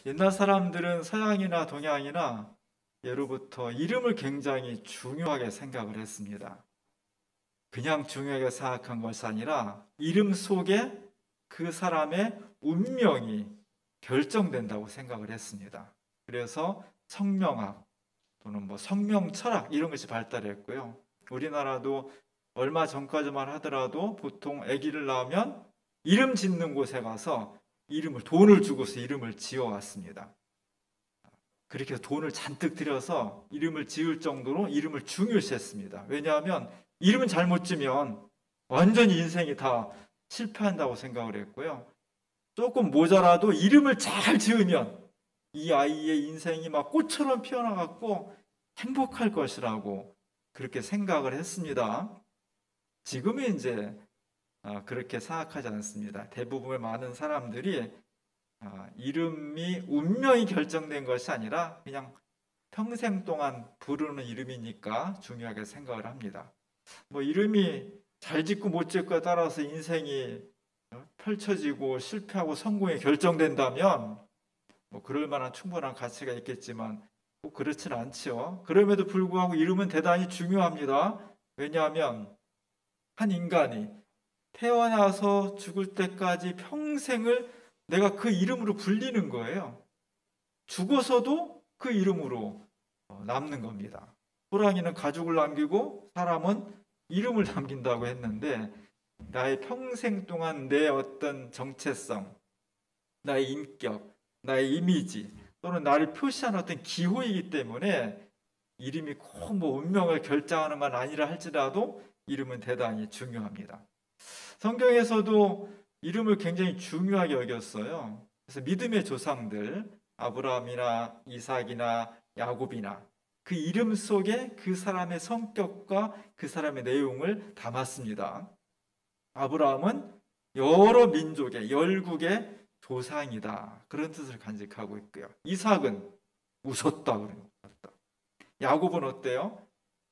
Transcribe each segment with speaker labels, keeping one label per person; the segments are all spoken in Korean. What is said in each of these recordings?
Speaker 1: 옛날 사람들은 서양이나 동양이나 예로부터 이름을 굉장히 중요하게 생각을 했습니다. 그냥 중요하게 생각한 것이 아니라 이름 속에 그 사람의 운명이 결정된다고 생각을 했습니다. 그래서 성명학 또는 성명 철학 이런 것이 발달했고요. 우리나라도 얼마 전까지만 하더라도 보통 아기를 낳으면 이름 짓는 곳에 가서 돈을 주고서 이름을 지어왔습니다. 그렇게 해서 돈을 잔뜩 들여서 이름을 지을 정도로 이름을 중요시했습니다. 왜냐하면 이름은 잘못 지면 완전히 인생이 다 실패한다고 생각을 했고요. 조금 모자라도 이름을 잘 지으면 이 아이의 인생이 막 꽃처럼 피어나갖고 행복할 것이라고 그렇게 생각을 했습니다. 지금은 이제 그렇게 생각하지 않습니다. 대부분의 많은 사람들이 이름이 운명이 결정된 것이 아니라 그냥 평생 동안 부르는 이름이니까 중요하게 생각을 합니다. 이름이 잘 짓고 못 짓고에 따라서 인생이 펼쳐지고 실패하고 성공이 결정된다면 그럴 만한 충분한 가치가 있겠지만 꼭 그렇지는 않지요. 그럼에도 불구하고 이름은 대단히 중요합니다. 왜냐하면 한 인간이 태어나서 죽을 때까지 평생을 내가 그 이름으로 불리는 거예요. 죽어서도 그 이름으로 남는 겁니다. 호랑이는 가죽을 남기고 사람은 이름을 남긴다고 했는데 나의 평생 동안 내 어떤 정체성, 나의 인격, 나의 이미지 또는 나를 표시하는 어떤 기호이기 때문에 이름이 꼭 운명을 결정하는 건 아니라 할지라도 이름은 대단히 중요합니다. 성경에서도 이름을 굉장히 중요하게 여겼어요. 그래서 믿음의 조상들 아브라함이나 이삭이나 야곱이나 그 이름 속에 그 사람의 성격과 그 사람의 내용을 담았습니다. 아브라함은 여러 민족의 열국의 조상이다 그런 뜻을 간직하고 있고요. 이삭은 웃었다 그런 것. 야곱은 어때요?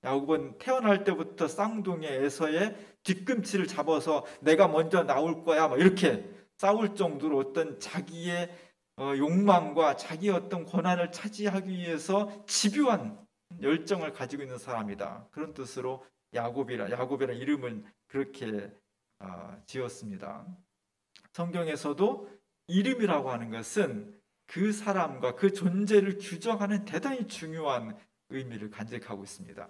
Speaker 1: 야곱은 태어날 때부터 쌍둥이의 에서의 뒤꿈치를 잡아서 내가 먼저 나올 거야 이렇게 싸울 정도로 어떤 자기의 욕망과 자기의 어떤 권한을 차지하기 위해서 집요한 열정을 가지고 있는 사람이다. 그런 뜻으로 야곱이라 이름을 그렇게 지었습니다. 성경에서도 이름이라고 하는 것은 그 사람과 그 존재를 규정하는 대단히 중요한 의미를 간직하고 있습니다.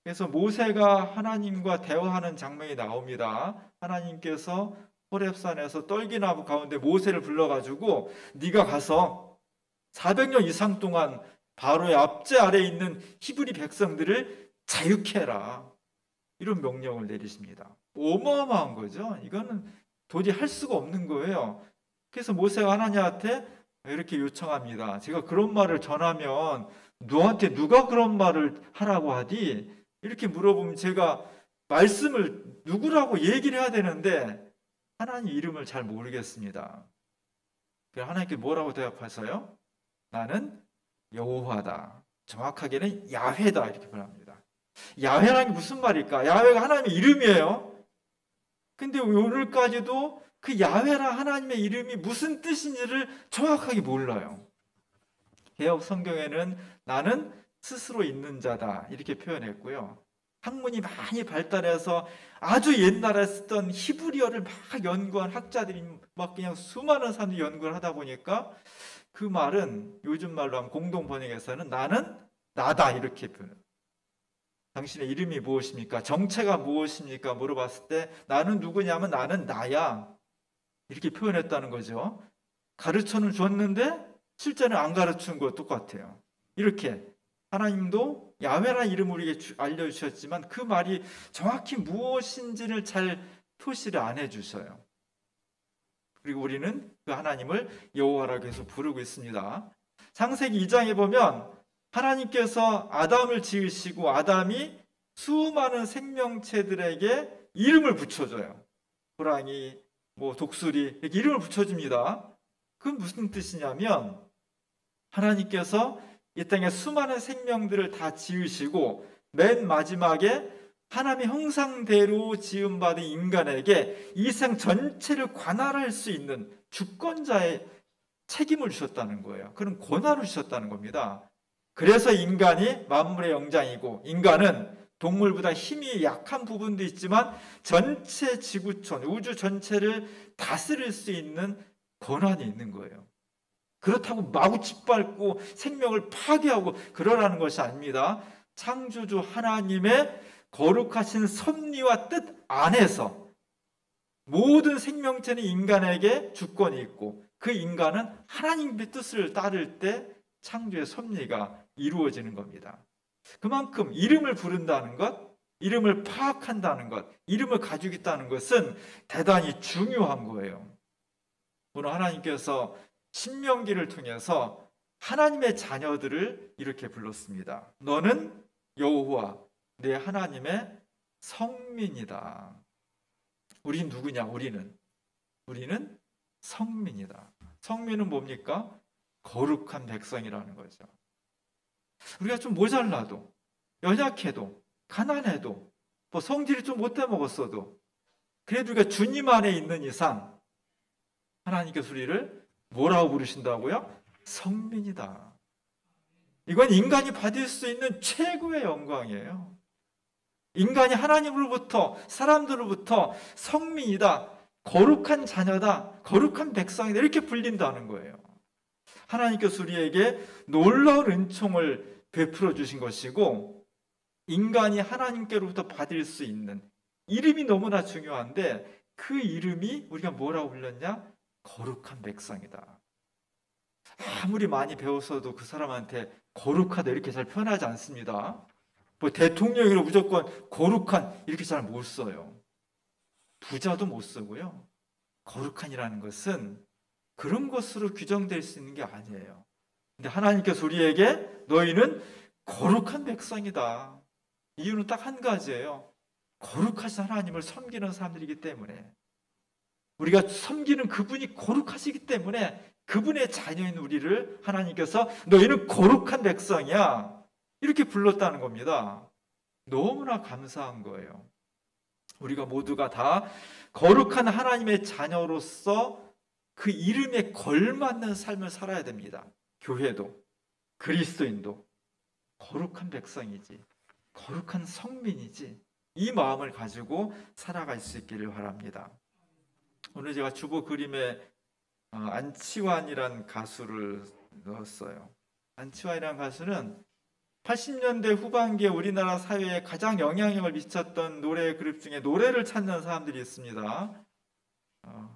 Speaker 1: 그래서 모세가 하나님과 대화하는 장면이 나옵니다. 하나님께서 호렙산에서 떨기나무 가운데 모세를 불러가지고 네가 가서 400년 이상 동안 바로의 압제 아래에 있는 히브리 백성들을 자유케 해라. 이런 명령을 내리십니다. 어마어마한 거죠. 이거는 도저히 할 수가 없는 거예요. 그래서 모세가 하나님한테 이렇게 요청합니다. 제가 그런 말을 전하면 너한테 누가 그런 말을 하라고 하디? 이렇게 물어보면 제가 말씀을 누구라고 얘기를 해야 되는데 하나님 이름을 잘 모르겠습니다. 그래서 하나님께 뭐라고 대답하세요? 나는 여호와다. 정확하게는 야훼다 이렇게 말합니다. 야훼라는 게 무슨 말일까? 야훼가 하나님의 이름이에요. 근데 오늘까지도 그 야훼라 하나님의 이름이 무슨 뜻인지를 정확하게 몰라요. 개역 성경에는 나는 스스로 있는 자다 이렇게 표현했고요. 학문이 많이 발달해서 아주 옛날에 쓰던 히브리어를 막 연구한 학자들이 그냥 수많은 사람들이 연구를 하다 보니까 그 말은 요즘 말로 하면 공동 번역에서는 나는 나다 이렇게 표현해요. 당신의 이름이 무엇입니까? 정체가 무엇입니까? 물어봤을 때 나는 누구냐면 나는 나야 이렇게 표현했다는 거죠. 가르쳐는 줬는데 실제는 안 가르치는 것 똑같아요. 이렇게 하나님도 야훼라는 이름을 우리에게 알려주셨지만 그 말이 정확히 무엇인지를 잘 표시를 안 해주셔요. 그리고 우리는 그 하나님을 여호와라고 계속 부르고 있습니다. 창세기 2장에 보면 하나님께서 아담을 지으시고 아담이 수많은 생명체들에게 이름을 붙여줘요. 호랑이, 독수리 이렇게 이름을 붙여줍니다. 그건 무슨 뜻이냐면 하나님께서 이 땅에 수많은 생명들을 다 지으시고 맨 마지막에 하나님의 형상대로 지음받은 인간에게 이 생 전체를 관할할 수 있는 주권자의 책임을 주셨다는 거예요. 그런 권한을 주셨다는 겁니다. 그래서 인간이 만물의 영장이고, 인간은 동물보다 힘이 약한 부분도 있지만 전체 지구촌, 우주 전체를 다스릴 수 있는 권한이 있는 거예요. 그렇다고 마구 짓밟고 생명을 파괴하고 그러라는 것이 아닙니다. 창조주 하나님의 거룩하신 섭리와 뜻 안에서 모든 생명체는 인간에게 주권이 있고, 그 인간은 하나님의 뜻을 따를 때 창조의 섭리가 이루어지는 겁니다. 그만큼 이름을 부른다는 것, 이름을 파악한다는 것, 이름을 가지고 있다는 것은 대단히 중요한 거예요. 오늘 하나님께서 신명기를 통해서 하나님의 자녀들을 이렇게 불렀습니다. 너는 여호와 내 하나님의 성민이다. 우린 누구냐? 우리는 성민이다. 성민은 뭡니까? 거룩한 백성이라는 거죠. 우리가 좀 모자라도, 연약해도, 가난해도, 뭐 성질이 좀 못해 먹었어도, 그래도 우리가 주님 안에 있는 이상 하나님께서 우리를 뭐라고 부르신다고요? 성민이다. 이건 인간이 받을 수 있는 최고의 영광이에요. 인간이 하나님으로부터, 사람들로부터 성민이다, 거룩한 자녀다, 거룩한 백성이다, 이렇게 불린다는 거예요. 하나님께서 우리에게 놀라운 은총을 베풀어 주신 것이고, 인간이 하나님께로부터 받을 수 있는 이름이 너무나 중요한데, 그 이름이 우리가 뭐라고 불렸냐? 거룩한 백성이다. 아무리 많이 배웠어도 그 사람한테 거룩하다 이렇게 잘 표현하지 않습니다. 뭐 대통령으로 무조건 거룩한 이렇게 잘 못 써요. 부자도 못 쓰고요. 거룩한이라는 것은 그런 것으로 규정될 수 있는 게 아니에요. 근데 하나님께서 우리에게 너희는 거룩한 백성이다. 이유는 딱 한 가지예요. 거룩하신 하나님을 섬기는 사람들이기 때문에, 우리가 섬기는 그분이 거룩하시기 때문에 그분의 자녀인 우리를 하나님께서 너희는 거룩한 백성이야, 이렇게 불렀다는 겁니다. 너무나 감사한 거예요. 우리가 모두가 다 거룩한 하나님의 자녀로서 그 이름에 걸맞는 삶을 살아야 됩니다. 교회도, 그리스도인도 거룩한 백성이지, 거룩한 성민이지, 이 마음을 가지고 살아갈 수 있기를 바랍니다. 오늘 제가 주보 그림에 안치환이란 가수를 넣었어요. 안치환이란 가수는 80년대 후반기에 우리나라 사회에 가장 영향력을 미쳤던 노래 그룹 중에 노래를 찾는 사람들이 있습니다.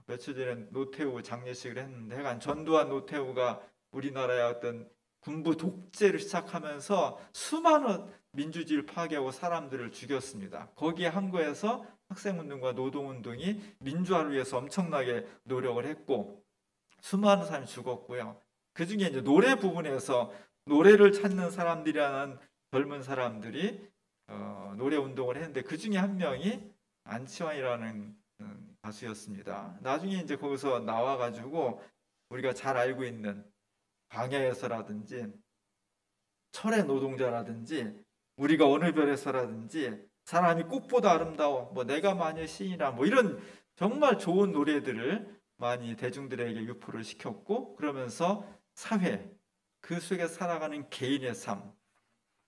Speaker 1: 며칠 전에 노태우 장례식을 했는데, 하여간 전두환 노태우가 우리나라의 어떤 군부 독재를 시작하면서 수많은 민주주의를 파괴하고 사람들을 죽였습니다. 거기에 항거해서 학생운동과 노동운동이 민주화를 위해서 엄청나게 노력을 했고, 수많은 사람이 죽었고요. 그 중에 이제 노래 부분에서 노래를 찾는 사람들이라는 젊은 사람들이 노래 운동을 했는데, 그 중에 한 명이 안치환이라는 가수였습니다. 나중에 이제 거기서 나와가지고 우리가 잘 알고 있는 광야에서라든지, 철의 노동자라든지, 우리가 어느 별에서라든지, 사람이 꽃보다 아름다워, 뭐 내가 마녀 시인이라, 뭐 이런 정말 좋은 노래들을 많이 대중들에게 유포를 시켰고, 그러면서 사회, 그 속에 살아가는 개인의 삶,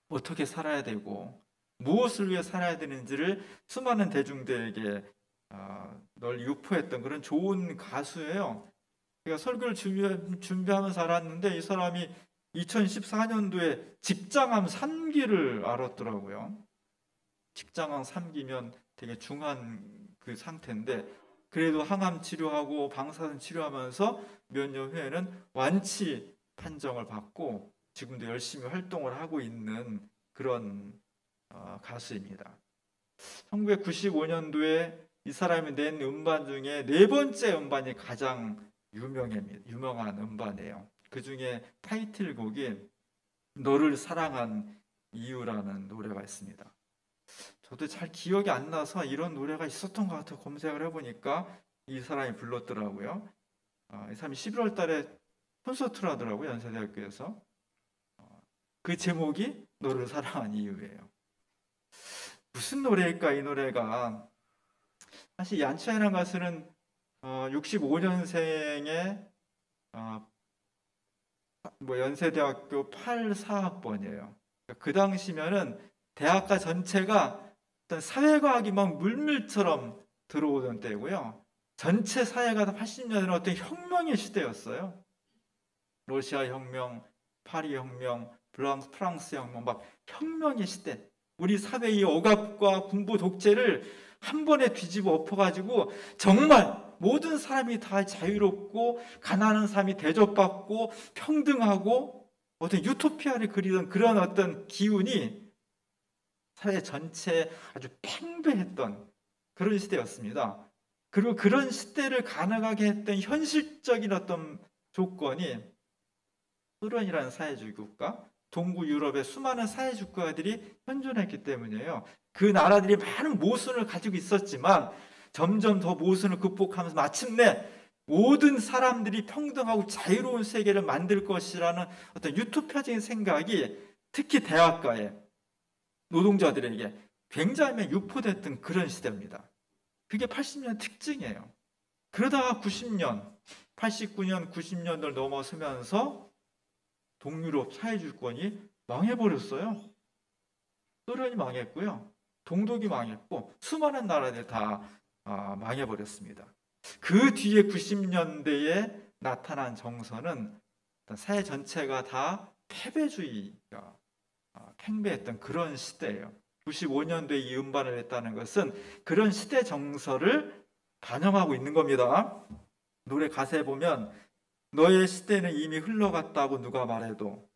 Speaker 1: 어떻게 살아야 되고 무엇을 위해 살아야 되는지를 수많은 대중들에게 널 유포했던 그런 좋은 가수예요. 제가 설교를 준비하면서 알았는데, 이 사람이 2014년도에 직장암 3기를 앓았더라고요. 직장암 3기면 되게 중한 그 상태인데, 그래도 항암 치료하고 방사선 치료하면서 몇 년 후에는 완치 판정을 받고 지금도 열심히 활동을 하고 있는 그런 가수입니다. 1995년도에 이 사람이 낸 음반 중에 네 번째 음반이 가장 유명한 음반이에요. 그 중에 타이틀곡이 너를 사랑한 이유라는 노래가 있습니다. 저도 잘 기억이 안 나서 이런 노래가 있었던 것 같아요. 검색을 해보니까 이 사람이 불렀더라고요. 이 사람이 11월 달에 콘서트를 하더라고요. 연세대학교에서. 그 제목이 너를 사랑한 이유예요. 무슨 노래일까, 이 노래가. 사실 이 안치환이라는 가수는 65년생의 연세대학교 84학번이에요. 그 당시면은 대학가 전체가 어떤 사회과학이 막 물밀처럼 들어오던 때고요. 전체 사회가 80년대는 어떤 혁명의 시대였어요. 러시아 혁명, 파리 혁명, 프랑스 혁명, 막 혁명의 시대. 우리 사회의 억압과 군부 독재를 한 번에 뒤집어 엎어가지고 정말 모든 사람이 다 자유롭고 가난한 사람이 대접받고 평등하고 어떤 유토피아를 그리던 그런 어떤 기운이 사회 전체에 아주 팽배했던 그런 시대였습니다. 그리고 그런 시대를 가능하게 했던 현실적인 어떤 조건이 소련이라는 사회주의 국가, 동구 유럽의 수많은 사회주의 국가들이 현존했기 때문이에요. 그 나라들이 많은 모순을 가지고 있었지만 점점 더 모순을 극복하면서 마침내 모든 사람들이 평등하고 자유로운 세계를 만들 것이라는 어떤 유토피아적인 생각이 특히 대학가에 노동자들에게 굉장히 유포됐던 그런 시대입니다. 그게 80년 특징이에요. 그러다가 90년, 89년, 90년을 넘어서면서 동유럽 사회주의권이 망해버렸어요. 소련이 망했고요. 동독이 망했고 수많은 나라들 다 망해버렸습니다. 그 뒤에 90년대에 나타난 정서는 사회 전체가 다 패배주의가 팽배했던 그런 시대예요. 95년도에 이 음반을 냈다는 것은 그런 시대 정서를 반영하고 있는 겁니다. 노래 가사에 보면 너의 시대는 이미 흘러갔다고 누가 말해도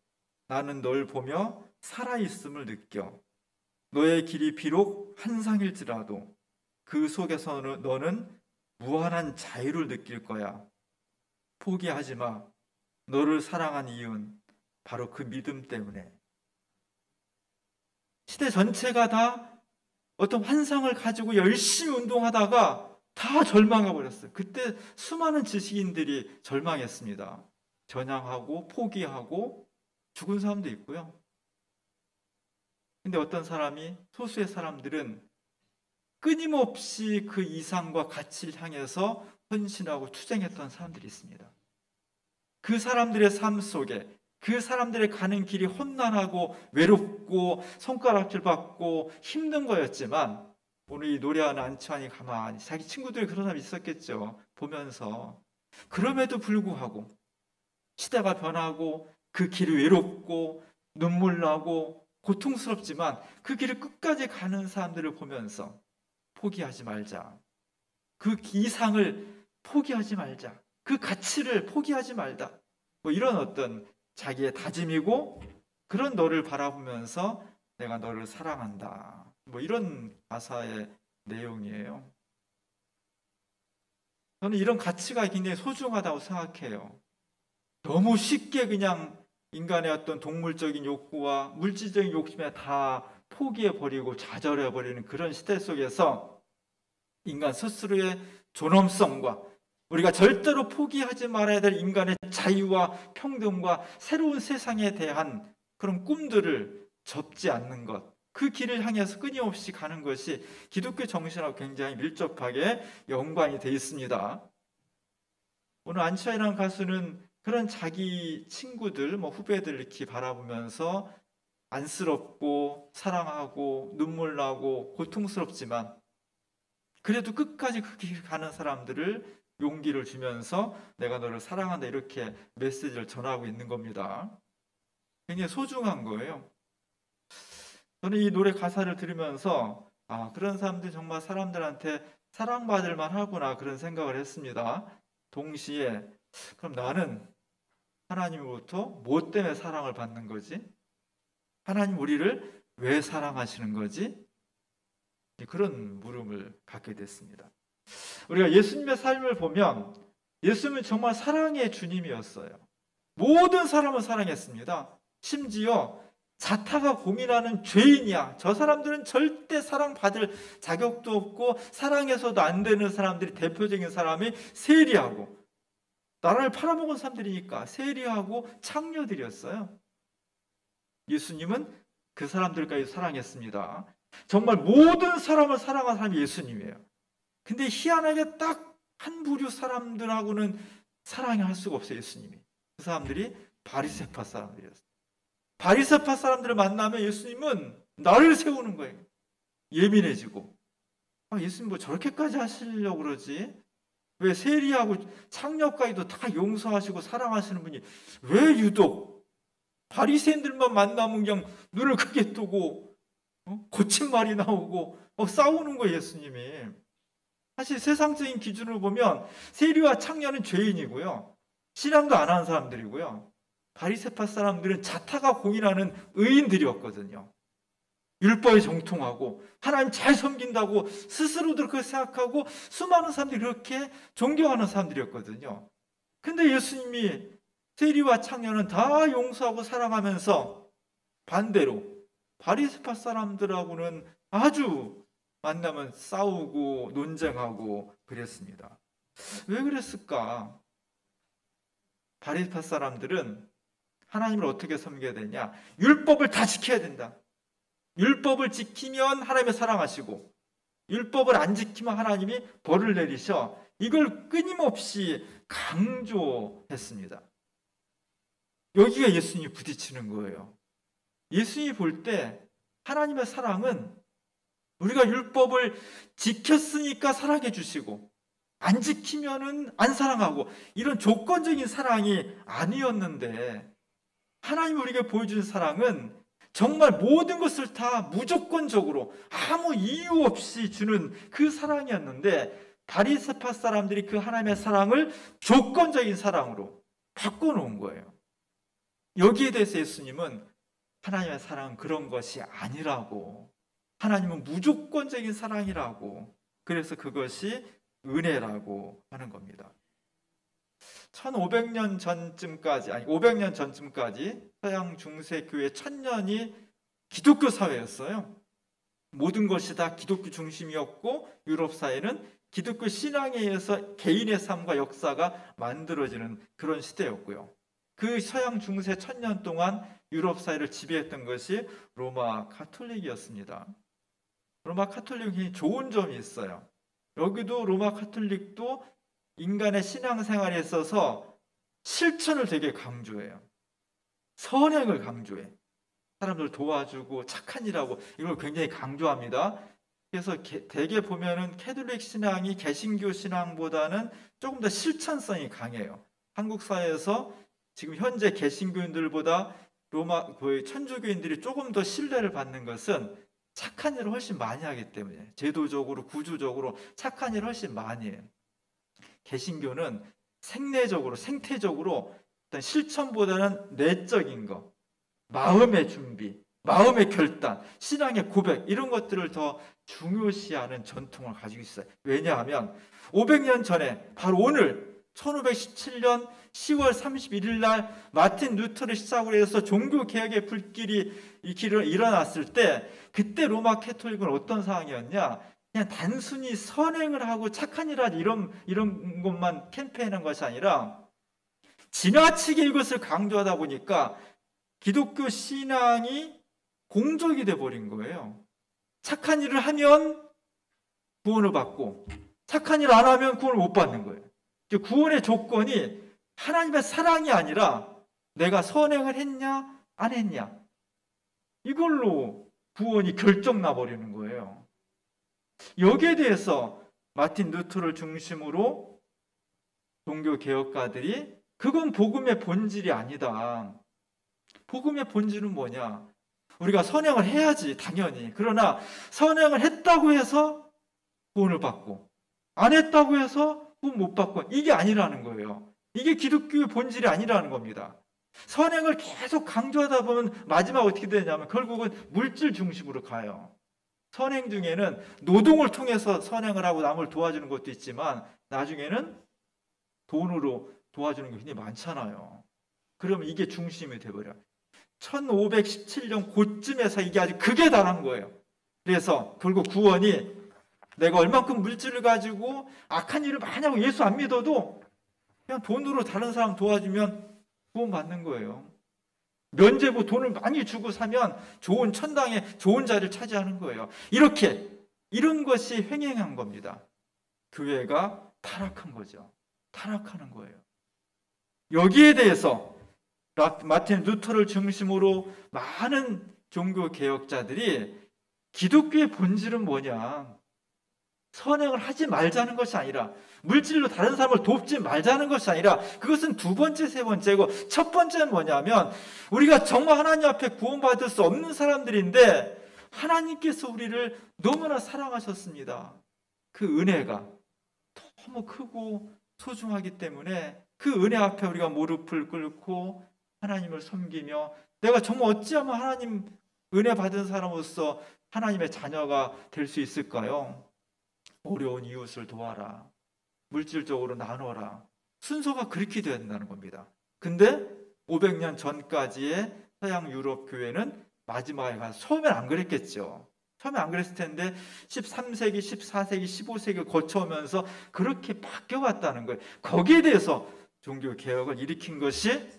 Speaker 1: 나는 널 보며 살아있음을 느껴. 너의 길이 비록 한상일지라도 그 속에서 너는 무한한 자유를 느낄 거야. 포기하지 마. 너를 사랑한 이유는 바로 그 믿음 때문에. 시대 전체가 다 어떤 환상을 가지고 열심히 운동하다가 다 절망해 버렸어요. 그때 수많은 지식인들이 절망했습니다. 전향하고 포기하고 죽은 사람도 있고요. 근데 어떤 사람이, 소수의 사람들은 끊임없이 그 이상과 가치를 향해서 헌신하고 투쟁했던 사람들이 있습니다. 그 사람들의 삶 속에, 그 사람들의 가는 길이 험난하고 외롭고 손가락질 받고 힘든 거였지만 오늘 이 노래하는 안치환이 가만히 자기 친구들이 그런 사람이 있었겠죠. 보면서 그럼에도 불구하고 시대가 변하고 그 길이 외롭고 눈물 나고 고통스럽지만 그 길을 끝까지 가는 사람들을 보면서 포기하지 말자. 그 이상을 포기하지 말자. 그 가치를 포기하지 말자. 이런 어떤 자기의 다짐이고 그런 너를 바라보면서 내가 너를 사랑한다. 이런 가사의 내용이에요. 저는 이런 가치가 굉장히 소중하다고 생각해요. 너무 쉽게 그냥 인간의 어떤 동물적인 욕구와 물질적인 욕심에 다 포기해버리고 좌절해버리는 그런 시대 속에서 인간 스스로의 존엄성과 우리가 절대로 포기하지 말아야 될 인간의 자유와 평등과 새로운 세상에 대한 그런 꿈들을 접지 않는 것, 그 길을 향해서 끊임없이 가는 것이 기독교 정신하고 굉장히 밀접하게 연관이 되어 있습니다. 오늘 안치환이라는 가수는 그런 자기 친구들, 후배들 이렇게 바라보면서 안쓰럽고 사랑하고 눈물 나고 고통스럽지만 그래도 끝까지 그 길 가는 사람들을 용기를 주면서 내가 너를 사랑한다 이렇게 메시지를 전하고 있는 겁니다. 굉장히 소중한 거예요. 저는 이 노래 가사를 들으면서 그런 사람들이 정말 사람들한테 사랑받을 만하구나 그런 생각을 했습니다. 동시에 그럼 나는 하나님으로부터 뭐 때문에 사랑을 받는 거지? 하나님 우리를 왜 사랑하시는 거지? 그런 물음을 갖게 됐습니다. 우리가 예수님의 삶을 보면 예수님은 정말 사랑의 주님이었어요. 모든 사람을 사랑했습니다. 심지어 자타가 고민하는 죄인이야. 저 사람들은 절대 사랑받을 자격도 없고 사랑해서도 안 되는 사람들이 대표적인 사람이 세리하고 나라를 팔아먹은 사람들이니까 세리하고 창녀들이었어요. 예수님은 그 사람들까지 사랑했습니다. 정말 모든 사람을 사랑한 사람이 예수님이에요. 근데 희한하게 딱 한 부류 사람들하고는 사랑을 할 수가 없어요. 예수님이. 그 사람들이 바리새파 사람들이었어요. 바리새파 사람들을 만나면 예수님은 나를 세우는 거예요. 예민해지고. 예수님 뭐 저렇게까지 하시려고 그러지? 왜 세리하고 창녀까지도 다 용서하시고 사랑하시는 분이 왜 유독 바리새인들만 만나면 그냥 눈을 크게 뜨고 거친 말이 나오고 싸우는 거예요, 예수님이. 사실 세상적인 기준으로 보면 세리와 창녀는 죄인이고요. 신앙도 안 하는 사람들이고요. 바리새파 사람들은 자타가 공인하는 의인들이었거든요. 율법에 정통하고 하나님 잘 섬긴다고 스스로도 그렇게 생각하고 수많은 사람들이 그렇게 존경하는 사람들이었거든요. 근데 예수님이 세리와 창녀는 다 용서하고 사랑하면서 반대로 바리새파 사람들하고는 아주 만나면 싸우고 논쟁하고 그랬습니다. 왜 그랬을까? 바리새파 사람들은 하나님을 어떻게 섬겨야 되냐? 율법을 다 지켜야 된다. 율법을 지키면 하나님을 사랑하시고 율법을 안 지키면 하나님이 벌을 내리셔. 이걸 끊임없이 강조했습니다. 여기가 예수님이 부딪히는 거예요. 예수님이 볼 때 하나님의 사랑은 우리가 율법을 지켰으니까 사랑해 주시고 안 지키면은 안 사랑하고 이런 조건적인 사랑이 아니었는데 하나님이 우리에게 보여준 사랑은 정말 모든 것을 다 무조건적으로 아무 이유 없이 주는 그 사랑이었는데 바리새파 사람들이 그 하나님의 사랑을 조건적인 사랑으로 바꿔놓은 거예요. 여기에 대해서 예수님은 하나님의 사랑은 그런 것이 아니라고, 하나님은 무조건적인 사랑이라고, 그래서 그것이 은혜라고 하는 겁니다. 1500년 전쯤까지, 아니 500년 전쯤까지 서양 중세 교회 천년이 기독교 사회였어요. 모든 것이 다 기독교 중심이었고 유럽 사회는 기독교 신앙에 의해서 개인의 삶과 역사가 만들어지는 그런 시대였고요. 그 서양 중세 천년 동안 유럽 사회를 지배했던 것이 로마 카톨릭이었습니다. 로마 카톨릭이 좋은 점이 있어요. 여기도 로마 카톨릭도 인간의 신앙생활에 있어서 실천을 되게 강조해요. 선행을 강조해. 사람들 도와주고 착한 일하고 이걸 굉장히 강조합니다. 그래서 대개 보면은 캐톨릭 신앙이 개신교 신앙보다는 조금 더 실천성이 강해요. 한국 사회에서 지금 현재 개신교인들보다 로마 천주교인들이 조금 더 신뢰를 받는 것은 착한 일을 훨씬 많이 하기 때문에, 제도적으로 구조적으로 착한 일을 훨씬 많이 해요. 개신교는 생내적으로 생태적으로 어떤 실천보다는 내적인 것, 마음의 준비, 마음의 결단, 신앙의 고백 이런 것들을 더 중요시하는 전통을 가지고 있어요. 왜냐하면 500년 전에 바로 오늘 1517년 10월 31일 날 마틴 루터를 시작으로 해서 종교개혁의 불길이 일어났을 때 그때 로마 캐톨릭은 어떤 상황이었냐? 그냥 단순히 선행을 하고 착한 일 하지 이런 것만 캠페인한 것이 아니라 지나치게 이것을 강조하다 보니까 기독교 신앙이 공적이 돼버린 거예요. 착한 일을 하면 구원을 받고 착한 일 안 하면 구원을 못 받는 거예요. 구원의 조건이 하나님의 사랑이 아니라 내가 선행을 했냐 안 했냐 이걸로 구원이 결정나 버리는 거예요. 여기에 대해서 마틴 루터를 중심으로 종교 개혁가들이 그건 복음의 본질이 아니다. 복음의 본질은 뭐냐? 우리가 선행을 해야지 당연히. 그러나 선행을 했다고 해서 구원을 받고 안 했다고 해서 구원 못 받고 이게 아니라는 거예요. 이게 기독교의 본질이 아니라는 겁니다. 선행을 계속 강조하다 보면 마지막 어떻게 되냐면 결국은 물질 중심으로 가요. 선행 중에는 노동을 통해서 선행을 하고 남을 도와주는 것도 있지만 나중에는 돈으로 도와주는 게 굉장히 많잖아요. 그러면 이게 중심이 돼버려요. 1517년 그쯤에서 이게 아주 극에 달한 거예요. 그래서 결국 구원이 내가 얼만큼 물질을 가지고 악한 일을 많이 하고 예수 안 믿어도 그냥 돈으로 다른 사람 도와주면 구원 받는 거예요. 면제부 돈을 많이 주고 사면 좋은 천당에 좋은 자리를 차지하는 거예요. 이런 것이 횡행한 겁니다. 교회가 타락한 거죠. 타락하는 거예요. 여기에 대해서 마틴 루터를 중심으로 많은 종교 개혁자들이 기독교의 본질은 뭐냐? 선행을 하지 말자는 것이 아니라, 물질로 다른 사람을 돕지 말자는 것이 아니라, 그것은 두 번째, 세 번째고, 첫 번째는 뭐냐면 우리가 정말 하나님 앞에 구원받을 수 없는 사람들인데 하나님께서 우리를 너무나 사랑하셨습니다. 그 은혜가 너무 크고 소중하기 때문에 그 은혜 앞에 우리가 무릎을 꿇고 하나님을 섬기며, 내가 정말 어찌하면 하나님 은혜 받은 사람으로서 하나님의 자녀가 될 수 있을까요? 어려운 이웃을 도와라, 물질적으로 나눠라. 순서가 그렇게 되어야 된다는 겁니다. 근데 500년 전까지의 서양 유럽 교회는 마지막에 가서, 처음엔 안 그랬겠죠. 처음에 안 그랬을 텐데 13세기, 14세기, 15세기 거쳐오면서 그렇게 바뀌어갔다는 거예요. 거기에 대해서 종교 개혁을 일으킨 것이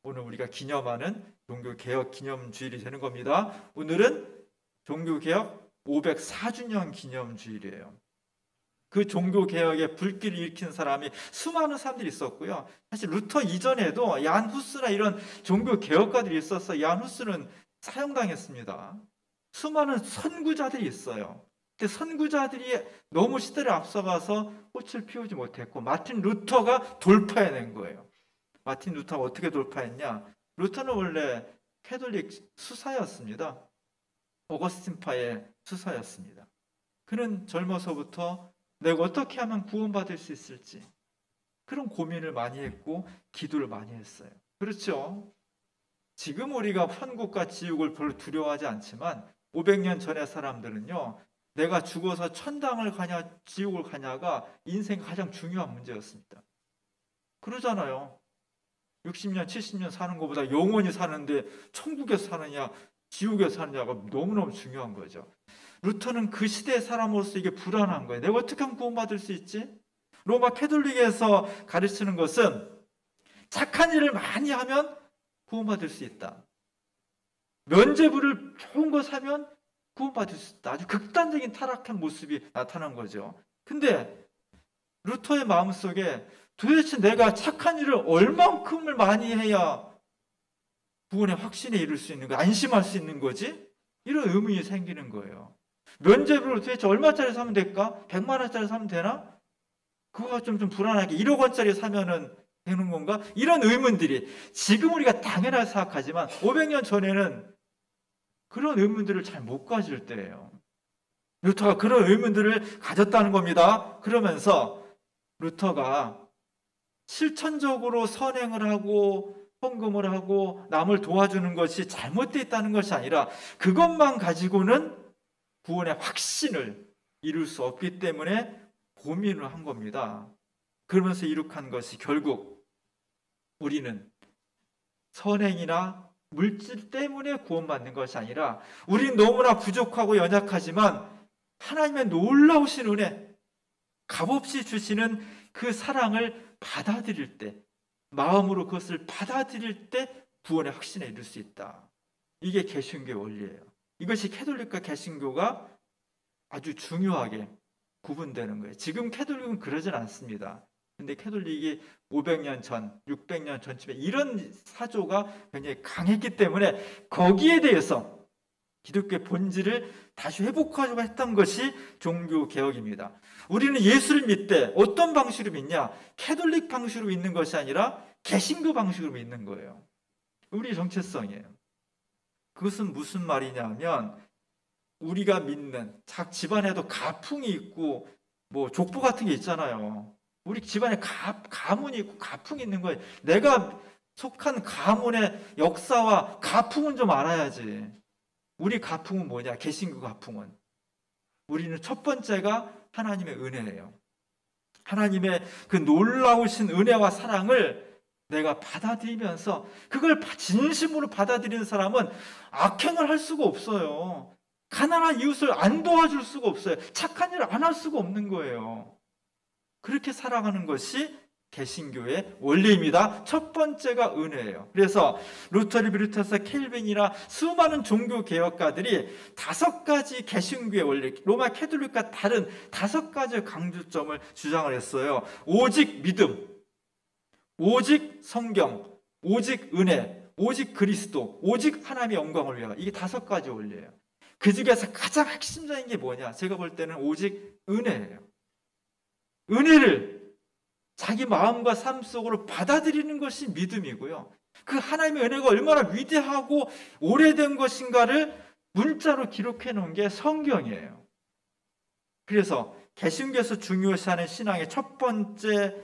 Speaker 1: 오늘 우리가 기념하는 종교 개혁 기념주일이 되는 겁니다. 오늘은 종교 개혁 504주년 기념주일이에요. 그 종교 개혁의 불길을 일으킨 사람이 수많은 사람들이 있었고요. 사실 루터 이전에도 얀 후스나 이런 종교 개혁가들이 있어서 얀 후스는 사형당했습니다. 수많은 선구자들이 있어요. 근데 선구자들이 너무 시대를 앞서가서 꽃을 피우지 못했고, 마틴 루터가 돌파해낸 거예요. 마틴 루터가 어떻게 돌파했냐? 루터는 원래 캐톨릭 수사였습니다. 오거스틴파의 수사였습니다. 그는 젊어서부터 내가 어떻게 하면 구원받을 수 있을지 그런 고민을 많이 했고 기도를 많이 했어요. 그렇죠? 지금 우리가 천국과 지옥을 별로 두려워하지 않지만 500년 전의 사람들은요, 내가 죽어서 천당을 가냐 지옥을 가냐가 인생 가장 중요한 문제였습니다. 그러잖아요. 60년 70년 사는 것보다 영원히 사는데 천국에서 사느냐 지옥에서 사느냐가 너무너무 중요한 거죠. 루터는 그 시대의 사람으로서 이게 불안한 거예요. 내가 어떻게 하면 구원받을 수 있지? 로마 캐톨릭에서 가르치는 것은 착한 일을 많이 하면 구원받을 수 있다. 면죄부를 좋은 거 사면 구원받을 수 있다. 아주 극단적인 타락한 모습이 나타난 거죠. 근데 루터의 마음속에 도대체 내가 착한 일을 얼만큼을 많이 해야 구원의 확신에 이를 수 있는 거야, 안심할 수 있는 거지? 이런 의문이 생기는 거예요. 면죄부를 도대체 얼마짜리 사면 될까? 100만 원짜리 사면 되나? 그거가 좀 불안하게 1억 원짜리 사면은 되는 건가? 이런 의문들이 지금 우리가 당연하게 생각하지만 500년 전에는 그런 의문들을 잘 못 가질 때예요. 루터가 그런 의문들을 가졌다는 겁니다. 그러면서 루터가 실천적으로 선행을 하고 헌금을 하고 남을 도와주는 것이 잘못되어 있다는 것이 아니라 그것만 가지고는 구원의 확신을 이룰 수 없기 때문에 고민을 한 겁니다. 그러면서 이룩한 것이 결국 우리는 선행이나 물질 때문에 구원받는 것이 아니라 우리는 너무나 부족하고 연약하지만 하나님의 놀라우신 은혜, 값없이 주시는 그 사랑을 받아들일 때, 마음으로 그것을 받아들일 때 구원의 확신에 이룰 수 있다. 이게 개신교의 원리예요. 이것이 캐톨릭과 개신교가 아주 중요하게 구분되는 거예요. 지금 캐톨릭은 그러진 않습니다. 근데 캐톨릭이 500년 전, 600년 전쯤에 이런 사조가 굉장히 강했기 때문에 거기에 대해서 기독교의 본질을 다시 회복하려고 했던 것이 종교개혁입니다. 우리는 예수를 믿되 어떤 방식으로 믿냐? 캐톨릭 방식으로 믿는 것이 아니라 개신교 방식으로 믿는 거예요. 우리 정체성이에요. 그것은 무슨 말이냐면 우리가 믿는 각 집안에도 가풍이 있고 뭐 족보 같은 게 있잖아요. 우리 집안에 가문이 있고 가풍이 있는 거예요. 내가 속한 가문의 역사와 가풍은 좀 알아야지. 우리 가풍은 뭐냐? 개신교 가풍은 우리는 첫 번째가 하나님의 은혜예요. 하나님의 그 놀라우신 은혜와 사랑을 내가 받아들이면서 그걸 진심으로 받아들이는 사람은 악행을 할 수가 없어요. 가난한 이웃을 안 도와줄 수가 없어요. 착한 일을 안 할 수가 없는 거예요. 그렇게 살아가는 것이 개신교의 원리입니다. 첫 번째가 은혜예요. 그래서 루터를 비롯해서 켈빈이나 수많은 종교 개혁가들이 5가지 개신교의 원리, 로마 캐톨릭과 다른 5가지 강조점을 주장을 했어요. 오직 믿음, 오직 성경, 오직 은혜, 오직 그리스도, 오직 하나님의 영광을 위하여. 이게 5가지 원리예요. 그 중에서 가장 핵심적인 게 뭐냐? 제가 볼 때는 오직 은혜예요. 은혜를 자기 마음과 삶 속으로 받아들이는 것이 믿음이고요. 그 하나님의 은혜가 얼마나 위대하고 오래된 것인가를 문자로 기록해 놓은 게 성경이에요. 그래서 개신교에서 중요시하는 신앙의 첫 번째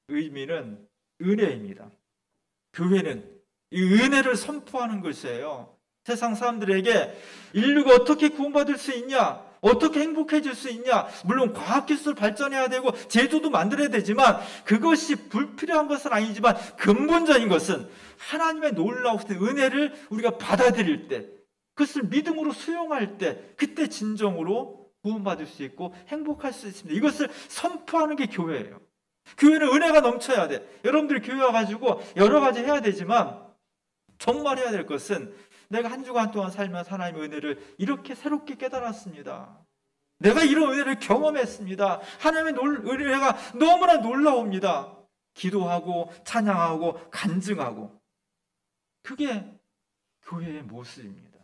Speaker 1: 의미는 은혜입니다. 교회는 이 은혜를 선포하는 것이에요. 세상 사람들에게 인류가 어떻게 구원받을 수 있냐? 어떻게 행복해질 수 있냐? 물론 과학기술 발전해야 되고 제도도 만들어야 되지만 그것이 불필요한 것은 아니지만 근본적인 것은 하나님의 놀라우신 은혜를 우리가 받아들일 때, 그것을 믿음으로 수용할 때, 그때 진정으로 구원받을 수 있고 행복할 수 있습니다. 이것을 선포하는 게 교회예요. 교회는 은혜가 넘쳐야 돼. 여러분들이 교회 와가지고 여러 가지 해야 되지만 정말 해야 될 것은 내가 한 주간 동안 살면서 하나님의 은혜를 이렇게 새롭게 깨달았습니다. 내가 이런 은혜를 경험했습니다. 하나님의 은혜가 너무나 놀라웁니다. 기도하고 찬양하고 간증하고. 그게 교회의 모습입니다.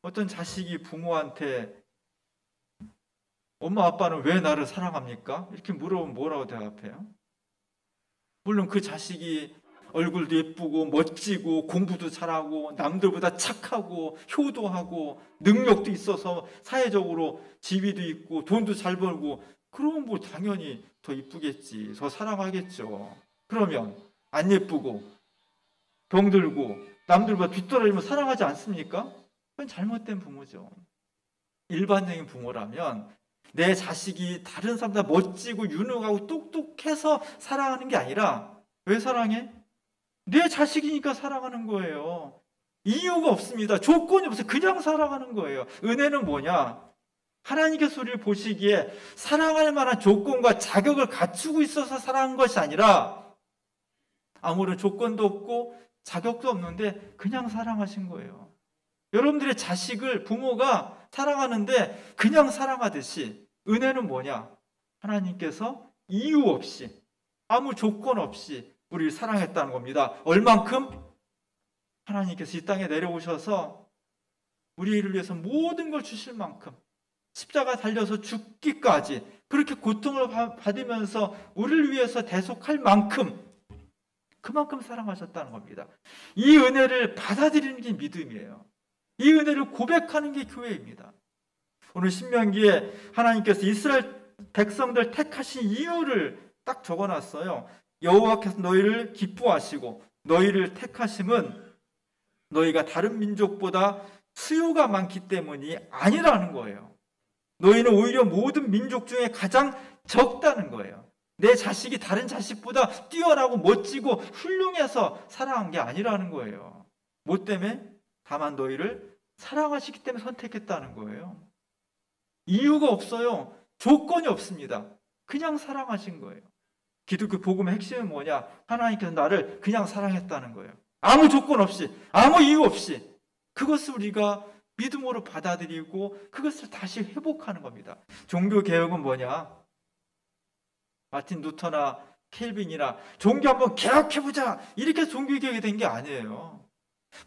Speaker 1: 어떤 자식이 부모한테 엄마 아빠는 왜 나를 사랑합니까? 이렇게 물어보면 뭐라고 대답해요? 물론 그 자식이 얼굴도 예쁘고 멋지고 공부도 잘하고 남들보다 착하고 효도하고 능력도 있어서 사회적으로 지위도 있고 돈도 잘 벌고 그러면 뭐 당연히 더 이쁘겠지, 더 사랑하겠죠. 그러면 안 예쁘고 병들고 남들보다 뒤떨어지면 사랑하지 않습니까? 그건 잘못된 부모죠. 일반적인 부모라면 내 자식이 다른 사람보다 멋지고 유능하고 똑똑해서 사랑하는 게 아니라 왜 사랑해? 내 자식이니까 사랑하는 거예요. 이유가 없습니다. 조건이 없어요. 그냥 사랑하는 거예요. 은혜는 뭐냐? 하나님께서 우리를 보시기에 사랑할 만한 조건과 자격을 갖추고 있어서 사랑한 것이 아니라 아무런 조건도 없고 자격도 없는데 그냥 사랑하신 거예요. 여러분들의 자식을 부모가 사랑하는데 그냥 사랑하듯이 은혜는 뭐냐? 하나님께서 이유 없이 아무 조건 없이 우리를 사랑했다는 겁니다. 얼만큼? 하나님께서 이 땅에 내려오셔서 우리를 위해서 모든 걸 주실 만큼 십자가 달려서 죽기까지 그렇게 고통을 받으면서 우리를 위해서 대속할 만큼 그만큼 사랑하셨다는 겁니다. 이 은혜를 받아들이는 게 믿음이에요. 이 은혜를 고백하는 게 교회입니다. 오늘 신명기에 하나님께서 이스라엘 백성들 택하신 이유를 딱 적어놨어요. 여호와께서 너희를 기뻐하시고 너희를 택하심은 너희가 다른 민족보다 수요가 많기 때문이 아니라는 거예요. 너희는 오히려 모든 민족 중에 가장 적다는 거예요. 내 자식이 다른 자식보다 뛰어나고 멋지고 훌륭해서 사랑한 게 아니라는 거예요. 뭐 때문에? 다만 너희를 사랑하시기 때문에 선택했다는 거예요. 이유가 없어요. 조건이 없습니다. 그냥 사랑하신 거예요. 기독교 복음의 핵심은 뭐냐? 하나님께서 나를 그냥 사랑했다는 거예요. 아무 조건 없이, 아무 이유 없이. 그것을 우리가 믿음으로 받아들이고 그것을 다시 회복하는 겁니다. 종교개혁은 뭐냐? 마틴 루터나 켈빈이나 종교 한번 개혁해보자 이렇게 종교개혁이 된 게 아니에요.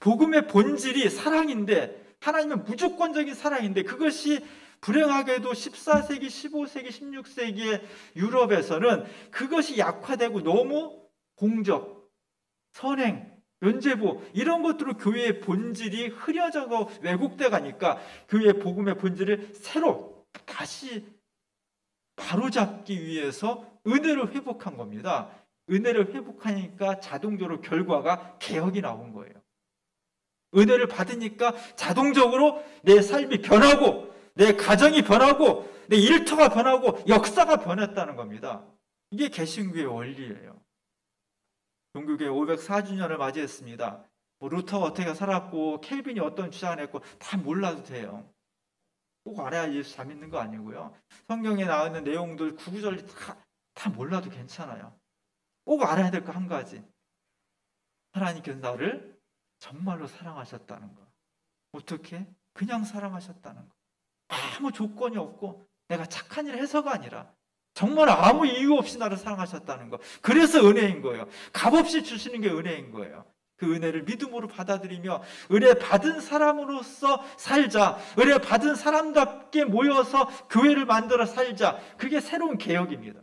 Speaker 1: 복음의 본질이 사랑인데, 하나님의 무조건적인 사랑인데, 그것이 불행하게도 14세기, 15세기, 16세기의 유럽에서는 그것이 약화되고 너무 공적, 선행, 면죄부 이런 것들로 교회의 본질이 흐려져고 왜곡돼 가니까 교회의 복음의 본질을 새로 다시 바로잡기 위해서 은혜를 회복한 겁니다. 은혜를 회복하니까 자동적으로 결과가 개혁이 나온 거예요. 은혜를 받으니까 자동적으로 내 삶이 변하고 내 가정이 변하고 내 일터가 변하고 역사가 변했다는 겁니다. 이게 개신교의 원리예요. 종교개혁 504주년을 맞이했습니다. 뭐 루터가 어떻게 살았고 켈빈이 어떤 주장을 했고 다 몰라도 돼요. 꼭 알아야 예수 잘 믿는 거 아니고요. 성경에 나와 있는 내용들 구구절리 다 몰라도 괜찮아요. 꼭 알아야 될 거 한 가지. 하나님께서 나를 정말로 사랑하셨다는 거. 어떻게? 그냥 사랑하셨다는 거. 아무 조건이 없고 내가 착한 일을 해서가 아니라 정말 아무 이유 없이 나를 사랑하셨다는 거. 그래서 은혜인 거예요. 값없이 주시는 게 은혜인 거예요. 그 은혜를 믿음으로 받아들이며 은혜 받은 사람으로서 살자. 은혜 받은 사람답게 모여서 교회를 만들어 살자. 그게 새로운 개혁입니다.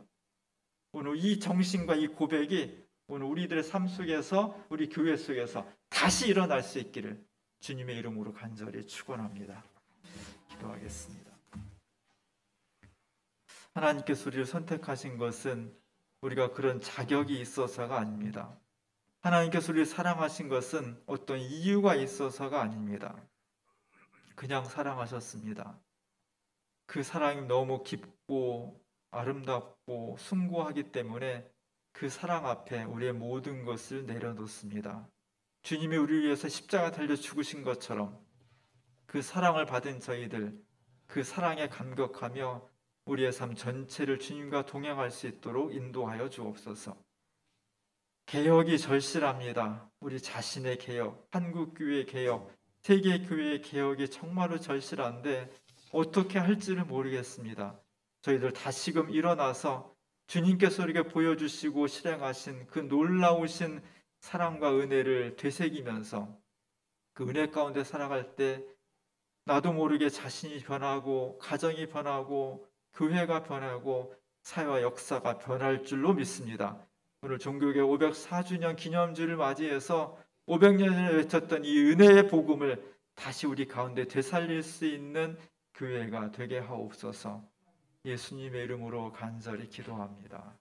Speaker 1: 오늘 이 정신과 이 고백이 오늘 우리들의 삶 속에서, 우리 교회 속에서 다시 일어날 수 있기를 주님의 이름으로 간절히 축원합니다. 기도하겠습니다. 하나님께서 우리를 선택하신 것은 우리가 그런 자격이 있어서가 아닙니다. 하나님께서 우리를 사랑하신 것은 어떤 이유가 있어서가 아닙니다. 그냥 사랑하셨습니다. 그 사랑이 너무 깊고 아름답고 숭고하기 때문에 그 사랑 앞에 우리의 모든 것을 내려놓습니다. 주님이 우리를 위해서 십자가 달려 죽으신 것처럼 그 사랑을 받은 저희들, 그 사랑에 감격하며 우리의 삶 전체를 주님과 동행할 수 있도록 인도하여 주옵소서. 개혁이 절실합니다. 우리 자신의 개혁, 한국교회 개혁, 세계교회의 개혁이 정말로 절실한데 어떻게 할지를 모르겠습니다. 저희들 다시금 일어나서 주님께서 우리에게 보여주시고 실행하신 그 놀라우신 사랑과 은혜를 되새기면서 그 은혜 가운데 살아갈 때 나도 모르게 자신이 변하고 가정이 변하고 교회가 변하고 사회와 역사가 변할 줄로 믿습니다. 오늘 종교계 504주년 기념주를 맞이해서 500년 전에 외쳤던 이 은혜의 복음을 다시 우리 가운데 되살릴 수 있는 교회가 되게 하옵소서. 예수님의 이름으로 간절히 기도합니다.